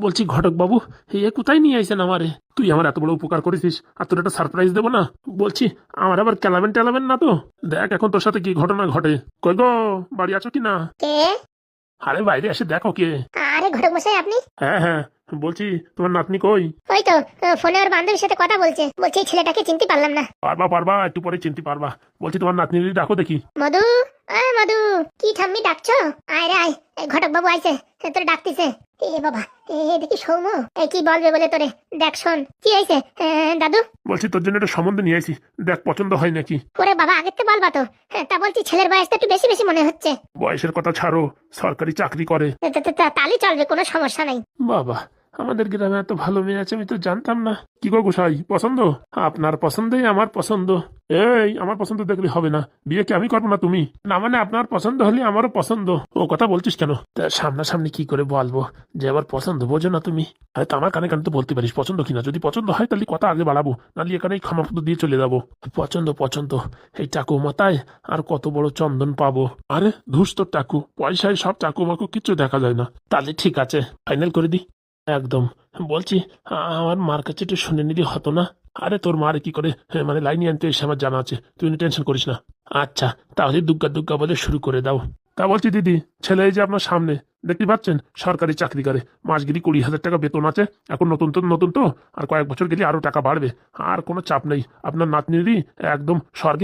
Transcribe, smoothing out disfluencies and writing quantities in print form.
বলছি ঘটক বাবু, এ কোথায় নিয়ে আইছেন আমারে? তুই আমার এত বড় উপকার করেছিস আর তোর একটা সারপ্রাইজ দেবো না? বলছি আমার আবার কেলাবেন টেলাবেন না তো? দেখ এখন তোর সাথে কি ঘটনা ঘটে। কই গো, বাড়ি আছো কি না? কে? আরে বাইরে এসে দেখো কে। আরে ঘটক মশাই আপনি? হ্যাঁ হ্যাঁ, বলছি তোমার নাতনি কই? ওই তো ফোনে ওর বান্ধবীর সাথে কথা বলছে। বলছি এই ছেলেটাকে চিনতে পারলাম না। পারবা পারবা, একটু পরে চিনতে পারবা। বলছি তোমার নাতনি ডাকো দেখি। মধু, মধু, কি ঠাম্মি ডাকছো? আয় রে আয়, ঘটক বাবু আইছে, তোরে ডাকতিছে। এ বাবা, দেখি সৌম, কি বলবে বলে তোরে। দেখ শোন কি হয়েছে। দাদু, বলছি তোর জন্য একটা সম্বন্ধ নিয়ে আইছি, দেখ পছন্দ হয় নাকি। ওরে বাবা আগের তো বলবা তো। তা বলছি ছেলের বয়সটা একটু বেশি বেশি মনে হচ্ছে। বয়সের কথা ছাড়ো, সরকারি চাকরি করে। তাহলে চলবে, কোনো সমস্যা নাই। বাবা, আমাদের গ্রামে এত ভালো মেয়ে আছে আমি তো জানতাম না। কি গো গোসাই, পছন্দ? আপনার পছন্দই আমার পছন্দ। এই আমার পছন্দ দেখলে হবে না, বিয়ে কি আমি করবো না তুমি? না মানে আপনার পছন্দ হলে আমারও পছন্দ। ও কথা বলছিস কেন? তা সামনাসামনি কি করে বলবো যে আবার পছন্দ বোঝো না তুমি? হয়তো আমার কানে কানে তো বলতে পারিস পছন্দ কিনা, যদি পছন্দ হয় তাহলে কথা আগে বাড়াবো, নাহলে এখানেই খামাপুতো দিয়ে চলে যাবো। পছন্দ পছন্দ, এই টাকু মাথায় আর কত বড় চন্দন পাবো। আরে ধুস তোর টাকু, পয়সায় সব টাকু মাকু কিচ্ছু দেখা যায় না। তাহলে ঠিক আছে, ফাইনাল করে দি একদম। বলছি আমার মার কাছে একটু শুনে নিলে হতো না? আরে তোর মার কি করে মানে লাইনে আনতে এসে আমার জানা আছে, তুই টেনশন করিস না। আচ্ছা, তাহলে দুগ্গা দুগ্গা বলে শুরু করে দাও। তা বলছি দিদি, ছেলে এই যে আপনার সামনে, দেখতে পাচ্ছেন সরকারি চাকরি করে, মাসগিরি 20,000 টাকা বেতন আছে। এখন নতুন তো, আর কয়েক বছর গেলে আরো টাকা বাড়বে। আর কোনো চাপ নেই, আপনার নাতনিরই একদম স্বর্গে